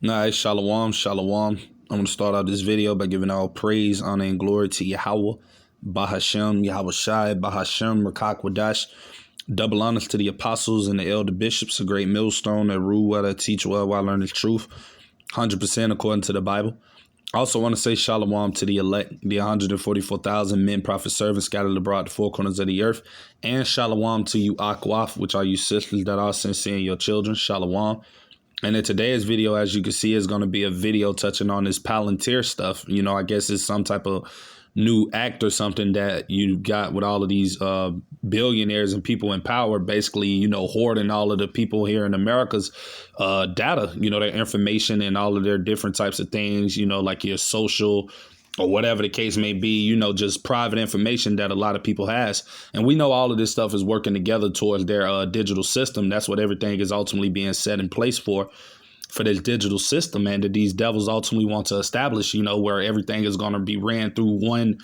Nice, shalom, shalom. I'm going to start out this video by giving all praise, honor, and glory to Yahweh, Bahashem, Yahweh Shai, Bahashem, Rakak Wadash. Double honors to the apostles and the elder bishops, a great millstone that rule well, that teach well while learning truth, 100% according to the Bible. I also want to say shalom to the elect, the 144,000 men, prophet servants scattered abroad the four corners of the earth, and shalom to you, Akwaf, which are you sisters that are sincere in your children, shalom. And in today's video, as you can see, is going to be a video touching on this Palantir stuff. You know, I guess it's some type of new act or something that you got with all of these billionaires and people in power, basically, you know, hoarding all of the people here in America's data, you know, their information and all of their different types of things, you know, like your social or whatever the case may be, you know, just private information that a lot of people has. And we know all of this stuff is working together towards their digital system. That's what everything is ultimately being set in place for this digital system, man, that these devils ultimately want to establish, you know, where everything is going to be ran through one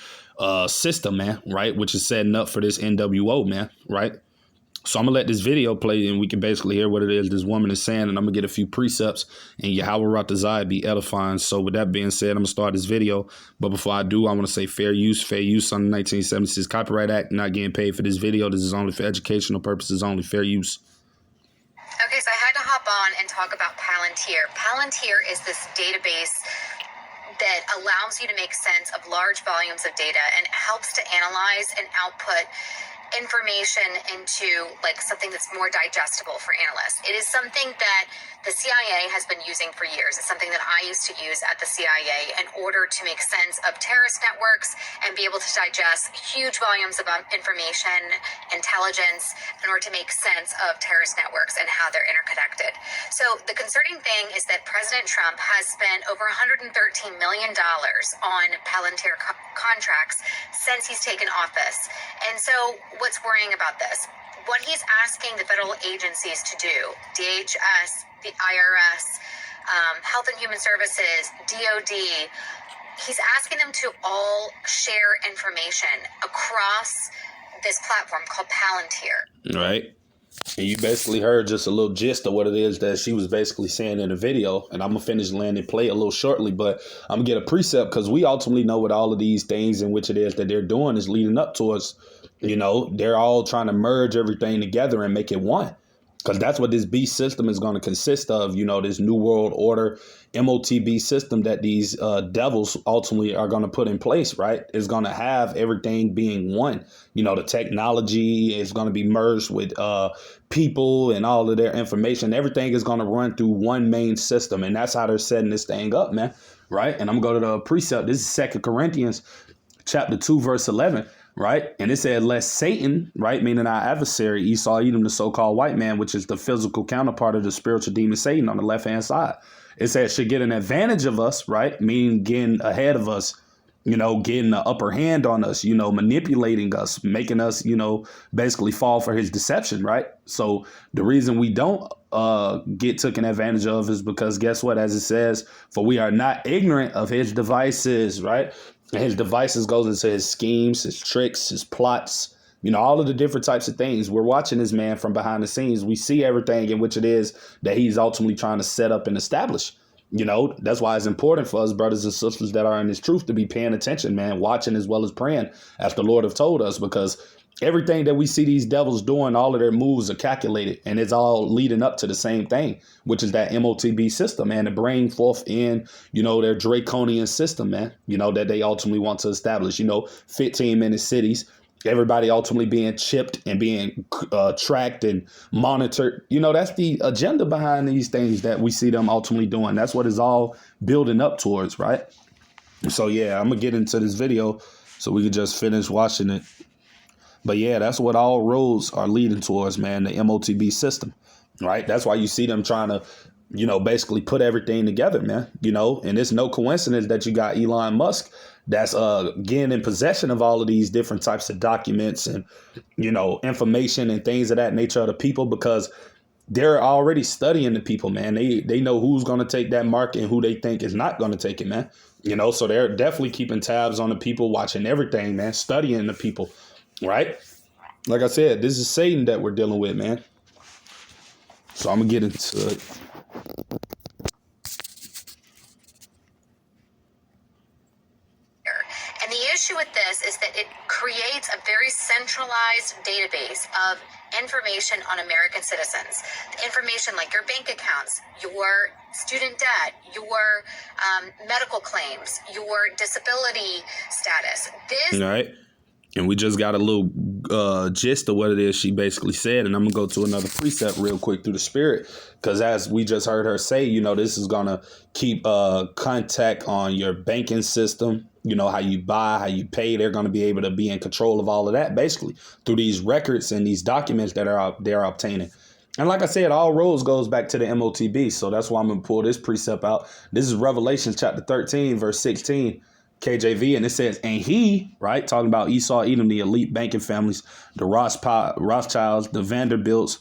system, man, right, which is setting up for this NWO, man, right? So I'm going to let this video play and we can basically hear what it is this woman is saying, and I'm going to get a few precepts and Yahweh Ratazai be edifying. So with that being said, I'm going to start this video. But before I do, I want to say fair use on the 1976 Copyright Act. Not getting paid for this video. This is only for educational purposes, only fair use. Okay, so I had to hop on and talk about Palantir. Palantir is this database that allows you to make sense of large volumes of data and helps to analyze and output information into like something that's more digestible for analysts. It is something that the CIA has been using for years. It's something that I used to use at the CIA in order to make sense of terrorist networks and be able to digest huge volumes of information, intelligence, in order to make sense of terrorist networks and how they're interconnected. So the concerning thing is that President Trump has spent over $113 million on Palantir contracts since he's taken office. And so what's worrying about this? What he's asking the federal agencies to do, DHS, the IRS, Health and Human Services, DOD, he's asking them to all share information across this platform called Palantir. Right. And you basically heard just a little gist of what it is that she was basically saying in the video. And I'm going to finish land and play a little shortly, but I'm going to get a precept because we ultimately know what all of these things in which it is that they're doing is leading up towards. You know, they're all trying to merge everything together and make it one, because that's what this beast system is going to consist of. You know, this New World Order MOTB system that these devils ultimately are going to put in place, right, is going to have everything being one. You know, the technology is going to be merged with people and all of their information. Everything is going to run through one main system. And that's how they're setting this thing up, man. Right. And I'm going to go to the precept. This is 2 Corinthians chapter 2, verse 11. Right. And it said, lest Satan, right, meaning our adversary, Esau, Edom, the so-called white man, which is the physical counterpart of the spiritual demon Satan on the left hand side. It says should get an advantage of us. Right. Meaning getting ahead of us, you know, getting the upper hand on us, you know, manipulating us, making us, you know, basically fall for his deception. Right. So the reason we don't get taken advantage of is because guess what? As it says, for we are not ignorant of his devices. Right. And his devices goes into his schemes, his tricks, his plots, you know, all of the different types of things. We're watching this man from behind the scenes. We see everything in which it is that he's ultimately trying to set up and establish. You know, that's why it's important for us brothers and sisters that are in this truth to be paying attention, man, watching as well as praying, as the Lord have told us, because everything that we see these devils doing, all of their moves are calculated, and it's all leading up to the same thing, which is that MOTB system, man, to bring forth in, you know, their draconian system, man, you know, that they ultimately want to establish, you know, 15-minute cities, everybody ultimately being chipped and being tracked and monitored. You know, that's the agenda behind these things that we see them ultimately doing. That's what it's all building up towards. Right. So, yeah, I'm going to get into this video so we can just finish watching it. But, yeah, that's what all roads are leading towards, man, the MOTB system. Right. That's why you see them trying to, you know, basically put everything together, man, you know, and it's no coincidence that you got Elon Musk that's getting in possession of all of these different types of documents and, you know, information and things of that nature of the people, because they're already studying the people, man. They know who's going to take that mark and who they think is not going to take it, man. You know, so they're definitely keeping tabs on the people, watching everything, man, studying the people. Right. Like I said, this is Satan that we're dealing with, man. So I'm going to get into it. issue with this is that it creates a very centralized database of information on American citizens. Information like your bank accounts, your student debt, your medical claims, your disability status. This. All right. And we just got a little gist of what it is she basically said. And I'm going to go to another precept real quick through the spirit. Because as we just heard her say, you know, this is going to keep contact on your banking system. You know, how you buy, how you pay. They're going to be able to be in control of all of that, basically, through these records and these documents that they're obtaining. And like I said, all roads goes back to the MOTB. So that's why I'm going to pull this precept out. This is Revelation chapter 13, verse 16. KJV, and it says, and he, right, talking about Esau, Edom, the elite banking families, the Rothschilds, the Vanderbilts,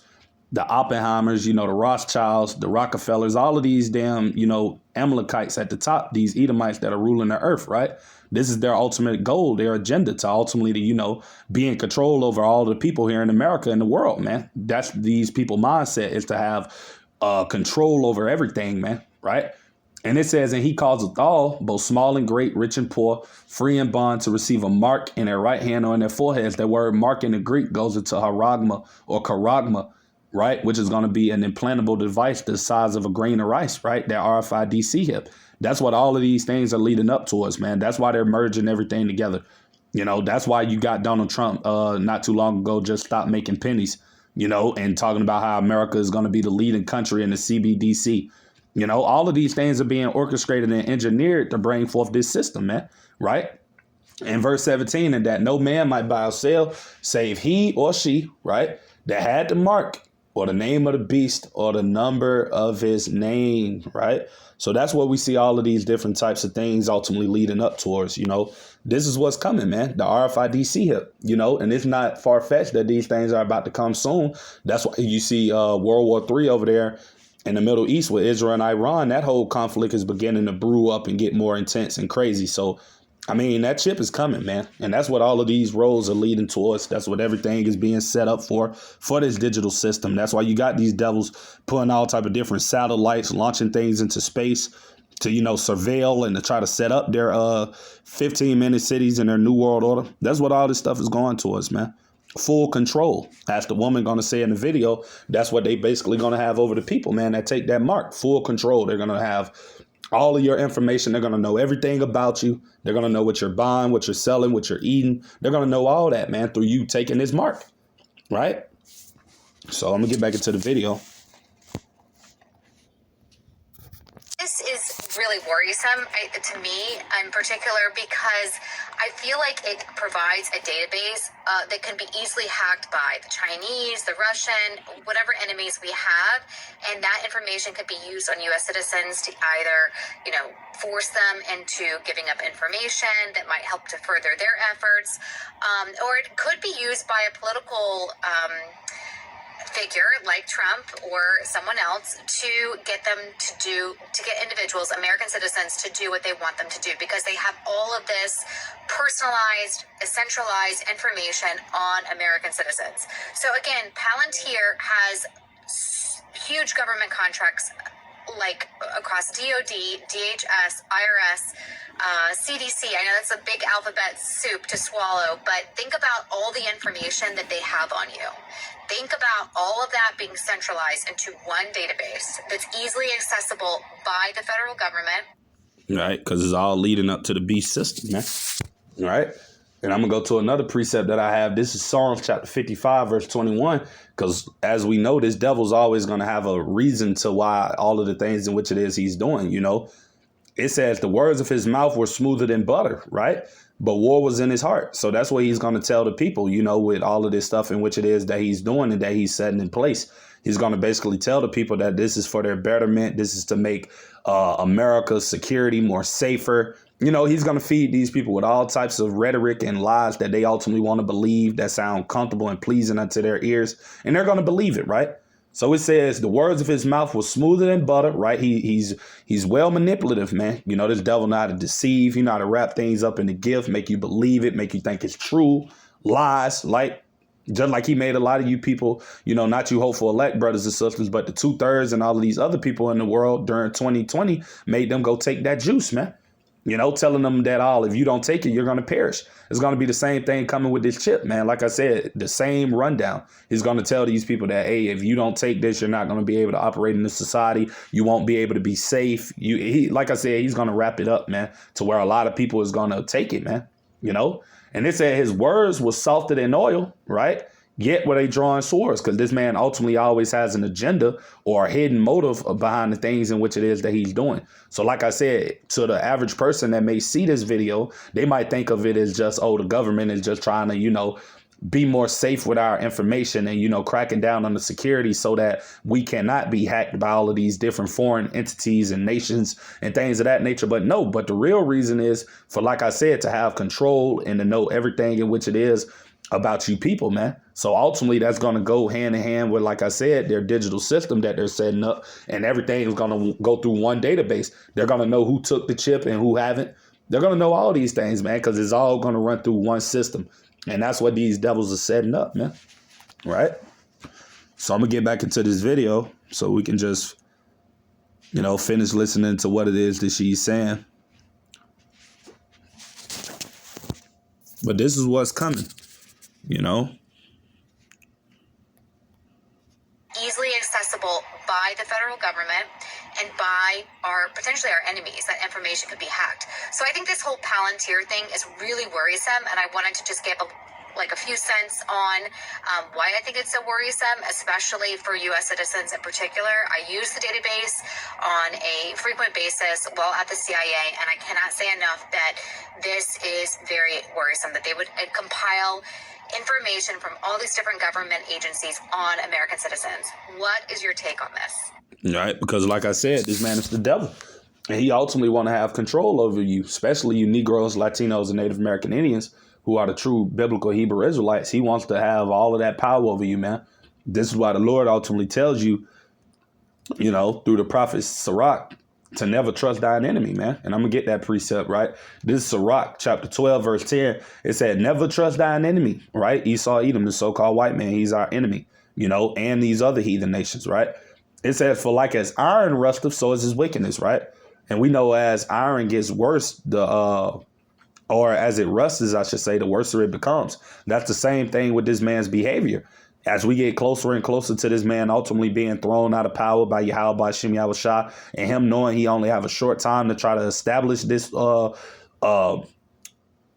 the Oppenheimers, you know, the Rothschilds, the Rockefellers, all of these damn, you know, Amalekites at the top, these Edomites that are ruling the earth, right? This is their ultimate goal, their agenda to ultimately, to, you know, be in control over all the people here in America and the world, man. That's these people mindset, is to have control over everything, man, right? And it says, and he causeth all, both small and great, rich and poor, free and bond, to receive a mark in their right hand or in their foreheads. That word mark in the Greek goes into haragma or charagma, right? Which is going to be an implantable device the size of a grain of rice, right? That RFID chip. That's what all of these things are leading up towards, man. That's why they're merging everything together. You know, that's why you got Donald Trump not too long ago just stopped making pennies, you know, and talking about how America is going to be the leading country in the CBDC. You know, all of these things are being orchestrated and engineered to bring forth this system, man. Right. In verse 17, and that no man might buy or sell save he or she, right, that had the mark or the name of the beast or the number of his name. Right. So that's what we see all of these different types of things ultimately leading up towards. You know, this is what's coming, man. The RFID chip, you know, and it's not far fetched that these things are about to come soon. That's why you see World War III over there in the Middle East with Israel and Iran. That whole conflict is beginning to brew up and get more intense and crazy. So, I mean, that chip is coming, man. And that's what all of these roads are leading towards. That's what everything is being set up for this digital system. That's why you got these devils putting all type of different satellites, launching things into space to, you know, surveil and to try to set up their 15-minute cities in their new world order. That's what all this stuff is going towards, man. Full control. As the woman going to say in the video, that's what they basically going to have over the people, man, that take that mark. Full control. They're going to have all of your information. They're going to know everything about you. They're going to know what you're buying, what you're selling, what you're eating. They're going to know all that, man, through you taking this mark. Right. So I'm going to get back into the video. This is really worrisome to me in particular, because I feel like it provides a database that can be easily hacked by the Chinese, the Russian, whatever enemies we have. And that information could be used on U.S. citizens to either, you know, force them into giving up information that might help to further their efforts. Or it could be used by a political figure like Trump or someone else to get them to get individuals, American citizens, to do what they want them to do, because they have all of this personalized, centralized information on American citizens. So again, Palantir has huge government contracts like across DOD, DHS, IRS, CDC. I know that's a big alphabet soup to swallow, but think about all the information that they have on you. Think about all of that being centralized into one database that's easily accessible by the federal government. Right, because it's all leading up to the beast system, man. Right. And I'm going to go to another precept that I have. This is Psalms chapter 55, verse 21, because as we know, this devil's always going to have a reason to why all of the things in which it is he's doing, you know. It says the words of his mouth were smoother than butter, right? But war was in his heart. So that's what he's going to tell the people, you know, with all of this stuff in which it is that he's doing and that he's setting in place. He's going to basically tell the people that this is for their betterment. This is to make America's security more safer. You know, he's going to feed these people with all types of rhetoric and lies that they ultimately want to believe, that sound comfortable and pleasing unto their ears. And they're going to believe it, right? So it says the words of his mouth were smoother than butter, right? He's well manipulative, man. You know, this devil know how to deceive. He know how to wrap things up in a gift, make you believe it, make you think it's true. Lies, like just like he made a lot of you people, you know, not you hopeful elect brothers and sisters, but the 2/3 and all of these other people in the world during 2020 made them go take that juice, man. telling them that if you don't take it, you're going to perish. It's going to be the same thing coming with this chip, man. Like I said, the same rundown. He's going to tell these people that, hey, if you don't take this, you're not going to be able to operate in this society. You won't be able to be safe. Like I said, he's going to wrap it up, man, to where a lot of people is going to take it, man. And it said his words were softer than oil, right? Yet were they drawing swords, because this man ultimately always has an agenda or a hidden motive behind the things in which it is that he's doing. So like I said, to the average person that may see this video, they might think of it as just, the government is just trying to, be more safe with our information and, cracking down on the security so that we cannot be hacked by all of these different foreign entities and nations and things of that nature. But no, but the real reason is for, like I said, to have control and to know everything in which it is about you people, man. So ultimately, that's going to go hand in hand with, like I said, their digital system that they're setting up, and everything is going to go through one database. They're going to know who took the chip and who haven't. They're going to know all these things, man, because it's all going to run through one system. And that's what these devils are setting up, man. Right? So I'm going to get back into this video so we can just, finish listening to what it is that she's saying. But this is what's coming. Easily accessible by the federal government and by potentially our enemies. That information could be hacked. So I think this whole Palantir thing is really worrisome, and I wanted to just give a few cents on why I think it's so worrisome, especially for U.S. citizens in particular. I use the database on a frequent basis while at the CIA, and I cannot say enough that this is very worrisome, that they would compile information from all these different government agencies on American citizens. What is your take on this? Right, because like I said, this man is the devil. And he ultimately want to have control over you, especially you Negroes, Latinos, and Native American Indians, who are the true biblical Hebrew Israelites. He wants to have all of that power over you, man. This is why the Lord ultimately tells you, through the prophet Sirach, to never trust thine enemy, man. And I'm going to get that precept, right? This is Sirach, chapter 12, verse 10. It said, never trust thine enemy, right? Esau, Edom, the so-called white man, he's our enemy, and these other heathen nations, right? It said, for like as iron rusteth, so is his wickedness, right? And we know as iron gets worse, or as it rusts, I should say, the worse it becomes. That's the same thing with this man's behavior. As we get closer and closer to this man ultimately being thrown out of power by Yahweh, by Shem Yahushua, and him knowing he only have a short time to try to establish this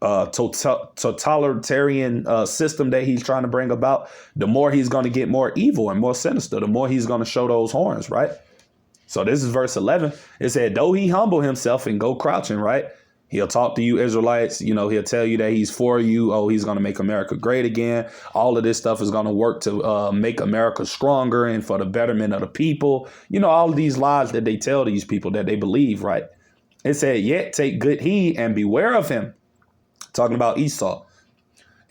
totalitarian system that he's trying to bring about, the more he's going to get more evil and more sinister, the more he's going to show those horns, right? So this is verse 11. It said, though he humble himself and go crouching, right? He'll talk to you Israelites, he'll tell you that he's for you. Oh, he's going to make America great again. All of this stuff is going to work to make America stronger and for the betterment of the people. All of these lies that they tell these people that they believe, right? It said, yet take good heed and beware of him. Talking about Esau.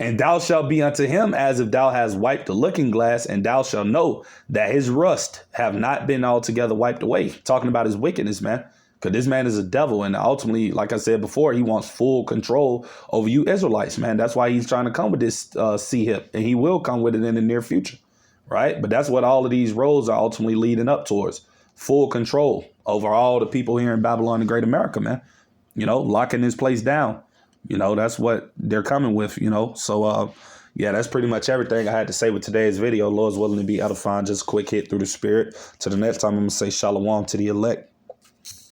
And thou shalt be unto him as if thou hast wiped the looking glass, and thou shalt know that his rust have not been altogether wiped away. Talking about his wickedness, man. Because this man is a devil. And ultimately, like I said before, he wants full control over you Israelites, man. That's why he's trying to come with this C-HIP. And he will come with it in the near future. Right. But that's what all of these roads are ultimately leading up towards. Full control over all the people here in Babylon, the Great America, man. Locking this place down. That's what they're coming with, So, yeah, that's pretty much everything I had to say with today's video. Lord's willing to be edifying. Just a quick hit through the spirit. Till the next time, I'm going to say shalom to the elect.